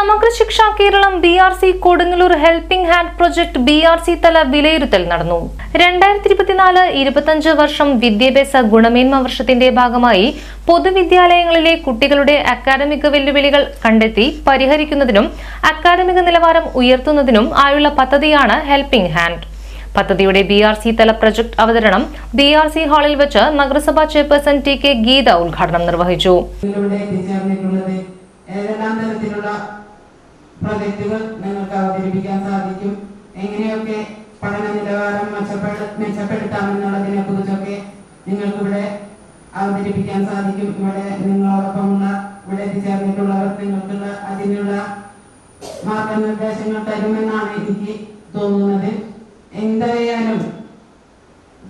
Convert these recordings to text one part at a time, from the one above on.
സമഗ്ര Shiksha Keralam BRC Kodungallur helping hand project BRC തല വിലയിരുത്തൽ നടന്നു. 2024-25 വർഷം വിദ്യാഭ്യാസ ഗുണമേന്മ വർഷത്തിന്റെ ഭാഗമായി പൊതുവിദ്യാലയങ്ങളിലെ കുട്ടികളുടെ അക്കാദമിക് വെല്ലുവിളികൾ കണ്ടെത്തി പരിഹരിക്കുന്നതിനും അക്കാദമിക നിലവാരം ഉയർത്തുന്നതിനും ആയുള്ള പദ്ധതിയാണ് ഹെൽപ്പിംഗ് ഹാൻഡ്. പദ്ധതിയുടെ BRC തല പ്രൊജക്ട് അവതരണം BRC ഹാളിൽ വെച്ച് നഗരസഭാ ചെയർപേഴ്സൺ TK ഗീത ഉദ്ഘാടനം നിർവഹിച്ചു. ഏതെല്ലാം തരത്തിലുള്ള പ്രൊജക്റ്റുകൾ നിങ്ങൾക്ക് അവതരിപ്പിക്കാൻ സാധിക്കും, എങ്ങനെയൊക്കെ പഠന നിലവാരം മെച്ചപ്പെടുത്താമെന്നുള്ളതിനെ കുറിച്ചൊക്കെ നിങ്ങൾക്കിവിടെ അവതരിപ്പിക്കാൻ സാധിക്കും. ഇവിടെ നിങ്ങളോടൊപ്പമുള്ള ഇവിടെ എത്തിച്ചേർന്നിട്ടുള്ളവർക്ക് നിങ്ങൾക്കുള്ള അതിനുള്ള മാർഗനിർദ്ദേശങ്ങൾ തരുമെന്നാണ് എനിക്ക് തോന്നുന്നത്. എന്തായാലും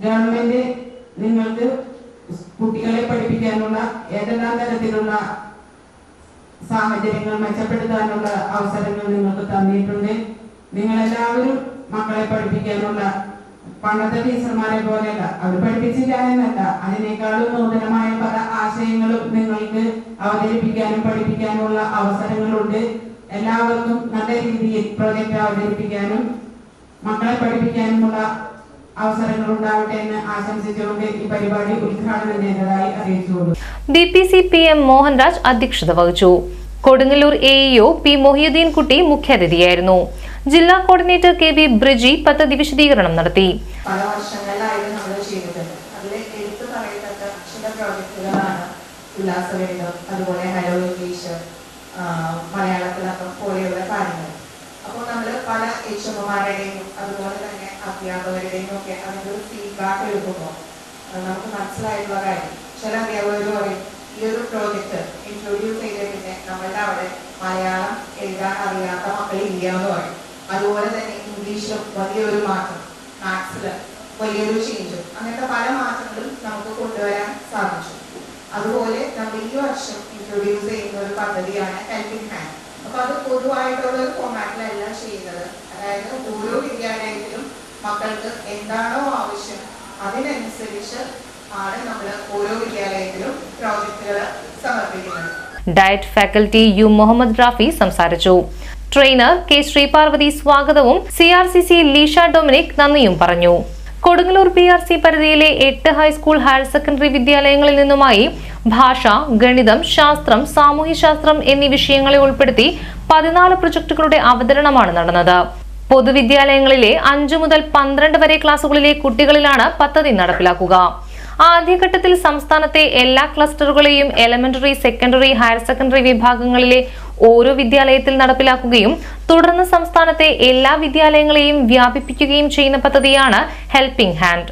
ഗവൺമെന്റ് നിങ്ങൾക്ക് കുട്ടികളെ പഠിപ്പിക്കാനുള്ള ഏതെല്ലാം തരത്തിലുള്ള സാഹചര്യങ്ങൾ മെച്ചപ്പെടുത്താനുള്ള അവസരങ്ങൾ നിങ്ങൾക്ക് തന്നിട്ടുണ്ട്. നിങ്ങളെല്ലാവരും മക്കളെ പഠിപ്പിക്കാനുള്ള പണ്ടത്തെ ടീച്ചർമാരെ പോലെയല്ല, അവർ പഠിപ്പിച്ചില്ല എന്നല്ല, അതിനേക്കാളും നൂതനമായ പല ആശയങ്ങളും നിങ്ങൾക്ക് അവതരിപ്പിക്കാനും പഠിപ്പിക്കാനുള്ള അവസരങ്ങളുണ്ട്. എല്ലാവർക്കും നല്ല രീതിയിൽ പ്രൊജക്ട് അവതരിപ്പിക്കാനും മക്കളെ പഠിപ്പിക്കാനുമുള്ള അവസരങ്ങൾ ഉണ്ടാവട്ടെ എന്ന് ആശംസിച്ചുകൊണ്ട് ഈ പരിപാടി ഉദ്ഘാടനം ചെയ്തതായി അറിയിച്ചുകൊള്ളു. DPC PM മോഹൻരാജ് അധ്യക്ഷത വഹിച്ചു. കൊടുങ്ങല്ലൂർ AEO P മൊഹിയുദ്ദീൻ കുട്ടി മുഖ്യാതിഥിയായിരുന്നു. ജില്ലാ കോർഡിനേറ്റർ KV ബ്രിജി പദ്ധതി വിശദീകരണം നടത്തി. പല വർഷങ്ങളിലായി നമ്മൾ ചെയ്തിട്ടുണ്ട്. അതിൽ എടുത്തു പറയത്തക്ക ചില പ്രോജക്റ്റുകളാണ് ഉല്ലാസവേദം, അതുപോലെ ഹലോ ഇംഗ്ലീഷ്, മലയാളത്തിലൊക്കെ പോലെയുള്ള കാര്യങ്ങൾ. അപ്പോൾ നമ്മൾ പല HMമാരുടെയും അതുപോലെ തന്നെ അധ്യാപകരുടെയും ഒക്കെ അതിൻ്റെ ഒരു ഫീഡ്ബാക്ക് എടുക്കുമ്പോൾ നമുക്ക് മനസ്സിലായിട്ടുള്ള കാര്യം, ചില അധ്യാപകർ പറയും ഈ ഒരു പ്രോജക്റ്റ് ഇൻട്രൊഡ്യൂസ് ചെയ്ത പിന്നെ നമ്മളുടെ അവിടെ മലയാളം എഴുതാൻ അറിയാത്ത മക്കളില്ല എന്ന് പറയും. അതുപോലെ തന്നെ ഇംഗ്ലീഷിലും വലിയൊരു മാറ്റം, മാത്സിൽ വലിയൊരു ചേഞ്ചും, അങ്ങനത്തെ പല മാറ്റങ്ങളും നമുക്ക് കൊണ്ടുവരാൻ സാധിച്ചു. അതുപോലെ നമ്മൾ ഈ വർഷം ഇൻട്രൊഡ്യൂസ് ചെയ്യുന്ന ഒരു പദ്ധതിയാണ് ഹെൽപ്പിംഗ് ഹാൻഡ്. അപ്പൊ അത് പൊതുവായിട്ടുള്ള ഒരു ഫോമാറ്റിലല്ല ചെയ്യുന്നത്. അതായത് ഓരോ വിദ്യാലയത്തിലും മക്കൾക്ക് എന്താണോ ആവശ്യം അതിനനുസരിച്ച് ആണ് നമ്മൾ ഓരോ വിദ്യാലയത്തിലും പ്രോജക്റ്റുകൾ സമർപ്പിക്കുന്നത്. DIET faculty U Muhammad Rafi സംസാരിച്ചു. ട്രെയിനർ K ശ്രീപാർവതി സ്വാഗതവും CRCC ലീഷ ഡൊമിനിക് നന്ദിയും പറഞ്ഞു. കൊടുങ്ങല്ലൂർ BRC പരിധിയിലെ 8 ഹൈസ്കൂൾ ഹയർ സെക്കൻഡറി വിദ്യാലയങ്ങളിൽ നിന്നുമായി ഭാഷ, ഗണിതം, ശാസ്ത്രം, സാമൂഹ്യശാസ്ത്രം എന്നീ വിഷയങ്ങളെ ഉൾപ്പെടുത്തി 14 പ്രൊജക്ടുകളുടെ അവതരണമാണ് നടന്നത്. പൊതുവിദ്യാലയങ്ങളിലെ 5 മുതൽ 12 വരെ ക്ലാസുകളിലെ കുട്ടികളിലാണ് പദ്ധതി നടപ്പിലാക്കുക. ആദ്യഘട്ടത്തിൽ സംസ്ഥാനത്തെ എല്ലാ ക്ലസ്റ്ററുകളെയും എലിമെന്ററി, സെക്കൻഡറി, ഹയർ സെക്കൻഡറി വിഭാഗങ്ങളിലെ ഓരോ വിദ്യാലയത്തിൽ നടപ്പിലാക്കുകയും തുടർന്ന് സംസ്ഥാനത്തെ എല്ലാ വിദ്യാലയങ്ങളെയും വ്യാപിപ്പിക്കുകയും ചെയ്യുന്ന പദ്ധതിയാണ് ഹെൽപ്പിംഗ് ഹാൻഡ്.